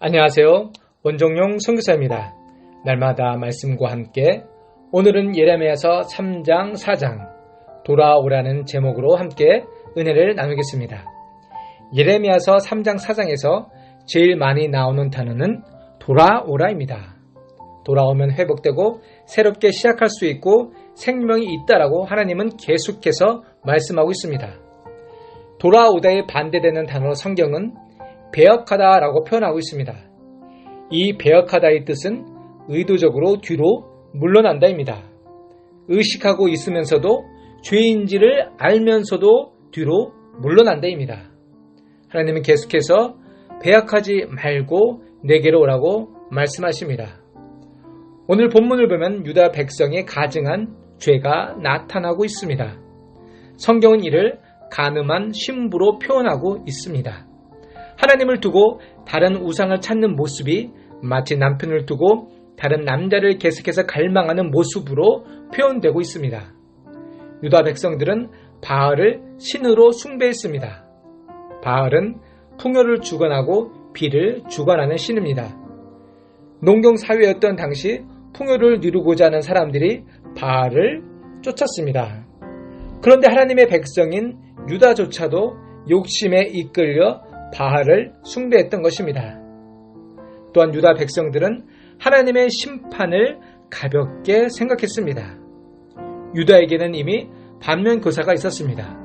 안녕하세요. 원종용 선교사입니다. 날마다 말씀과 함께 오늘은 예레미야서 3장 4장 돌아오라는 제목으로 함께 은혜를 나누겠습니다. 예레미야서 3장 4장에서 제일 많이 나오는 단어는 돌아오라입니다. 돌아오면 회복되고 새롭게 시작할 수 있고 생명이 있다라고 하나님은 계속해서 말씀하고 있습니다. 돌아오다에 반대되는 단어로 성경은 배역하다라고 표현하고 있습니다. 이 배역하다의 뜻은 의도적으로 뒤로 물러난다입니다. 의식하고 있으면서도 죄인지를 알면서도 뒤로 물러난다입니다. 하나님은 계속해서 배역하지 말고 내게로 오라고 말씀하십니다. 오늘 본문을 보면 유다 백성의 가증한 죄가 나타나고 있습니다. 성경은 이를 간음한 신부로 표현하고 있습니다. 하나님을 두고 다른 우상을 찾는 모습이 마치 남편을 두고 다른 남자를 계속해서 갈망하는 모습으로 표현되고 있습니다. 유다 백성들은 바알을 신으로 숭배했습니다. 바알은 풍요를 주관하고 비를 주관하는 신입니다. 농경 사회였던 당시 풍요를 누리고자 하는 사람들이 바알을 쫓았습니다. 그런데 하나님의 백성인 유다조차도 욕심에 이끌려 바알을 숭배했던 것입니다. 또한 유다 백성들은 하나님의 심판을 가볍게 생각했습니다. 유다에게는 이미 반면교사가 있었습니다.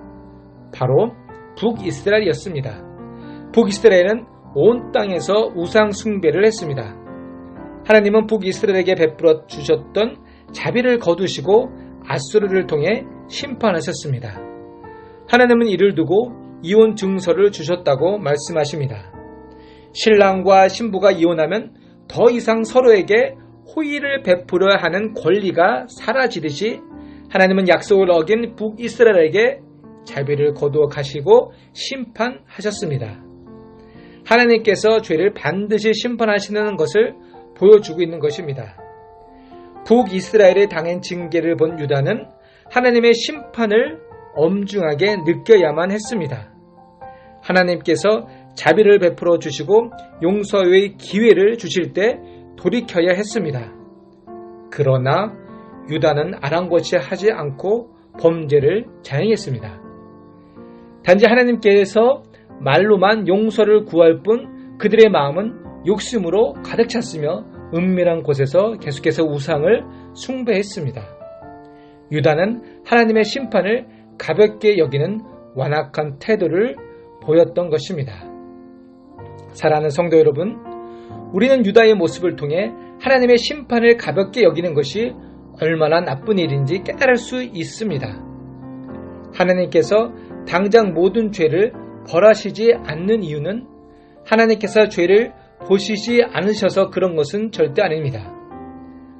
바로 북이스라엘이었습니다. 북이스라엘은 온 땅에서 우상 숭배를 했습니다. 하나님은 북이스라엘에게 베풀어 주셨던 자비를 거두시고 아수르를 통해 심판하셨습니다. 하나님은 이를 두고 이혼 증서를 주셨다고 말씀하십니다. 신랑과 신부가 이혼하면 더 이상 서로에게 호의를 베풀어야 하는 권리가 사라지듯이 하나님은 약속을 어긴 북이스라엘에게 자비를 거두어 가시고 심판하셨습니다. 하나님께서 죄를 반드시 심판하시는 것을 보여주고 있는 것입니다. 북이스라엘의 당한 징계를 본 유다는 하나님의 심판을 엄중하게 느껴야만 했습니다. 하나님께서 자비를 베풀어 주시고 용서의 기회를 주실 때 돌이켜야 했습니다. 그러나 유다는 아랑곳이 않고 범죄를 자행했습니다. 단지 하나님께서 말로만 용서를 구할 뿐 그들의 마음은 욕심으로 가득 찼으며 은밀한 곳에서 계속해서 우상을 숭배했습니다. 유다는 하나님의 심판을 가볍게 여기는 완악한 태도를 보였던 것입니다. 사랑하는 성도 여러분, 우리는 유다의 모습을 통해 하나님의 심판을 가볍게 여기는 것이 얼마나 나쁜 일인지 깨달을 수 있습니다. 하나님께서 당장 모든 죄를 벌하시지 않는 이유는 하나님께서 죄를 보시지 않으셔서 그런 것은 절대 아닙니다.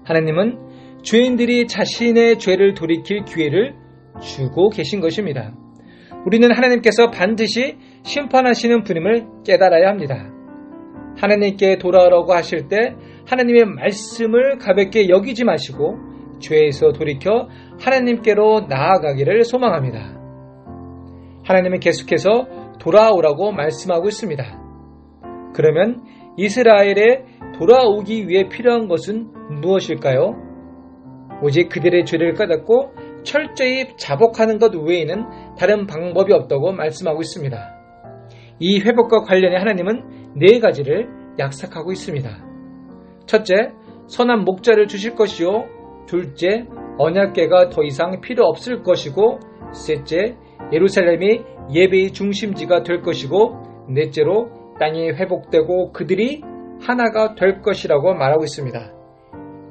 하나님은 죄인들이 자신의 죄를 돌이킬 기회를 주고 계신 것입니다. 우리는 하나님께서 반드시 심판하시는 분임을 깨달아야 합니다. 하나님께 돌아오라고 하실 때 하나님의 말씀을 가볍게 여기지 마시고 죄에서 돌이켜 하나님께로 나아가기를 소망합니다. 하나님은 계속해서 돌아오라고 말씀하고 있습니다. 그러면 이스라엘에 돌아오기 위해 필요한 것은 무엇일까요? 오직 그들의 죄를 깨닫고 철저히 자복하는 것 외에는 다른 방법이 없다고 말씀하고 있습니다. 이 회복과 관련해 하나님은 4가지를 약속하고 있습니다. 첫째, 선한 목자를 주실 것이요. 둘째, 언약궤가 더 이상 필요 없을 것이고, 셋째, 예루살렘이 예배의 중심지가 될 것이고, 넷째로 땅이 회복되고 그들이 하나가 될 것이라고 말하고 있습니다.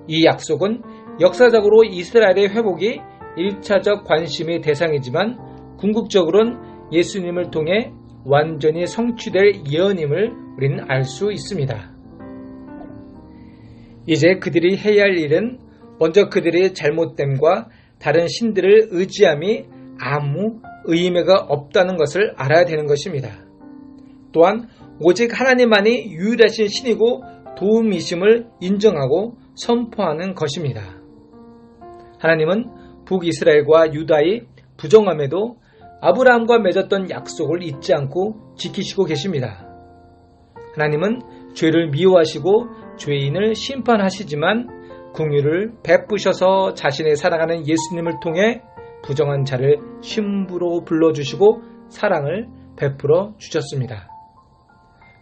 이 약속은 역사적으로 이스라엘의 회복이 1차적 관심의 대상이지만 궁극적으로는 예수님을 통해 완전히 성취될 예언임을 우리는 알 수 있습니다. 이제 그들이 해야 할 일은 먼저 그들의 잘못됨과 다른 신들을 의지함이 아무 의미가 없다는 것을 알아야 되는 것입니다. 또한 오직 하나님만이 유일하신 신이고 도움이심을 인정하고 선포하는 것입니다. 하나님은 북이스라엘과 유다의 부정함에도 아브라함과 맺었던 약속을 잊지 않고 지키시고 계십니다. 하나님은 죄를 미워하시고 죄인을 심판하시지만 긍휼을 베푸셔서 자신의 사랑하는 예수님을 통해 부정한 자를 신부로 불러주시고 사랑을 베풀어 주셨습니다.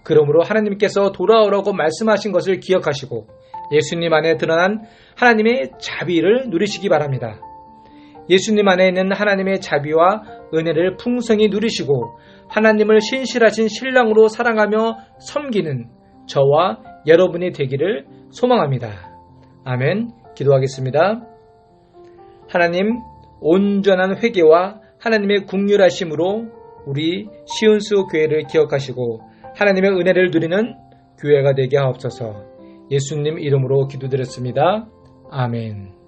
그러므로 하나님께서 돌아오라고 말씀하신 것을 기억하시고 예수님 안에 드러난 하나님의 자비를 누리시기 바랍니다. 예수님 안에 있는 하나님의 자비와 은혜를 풍성히 누리시고 하나님을 신실하신 신랑으로 사랑하며 섬기는 저와 여러분이 되기를 소망합니다. 아멘. 기도하겠습니다. 하나님, 온전한 회개와 하나님의 긍휼하심으로 우리 시온수 교회를 기억하시고 하나님의 은혜를 누리는 교회가 되게 하옵소서. 예수님 이름으로 기도드렸습니다. 아멘.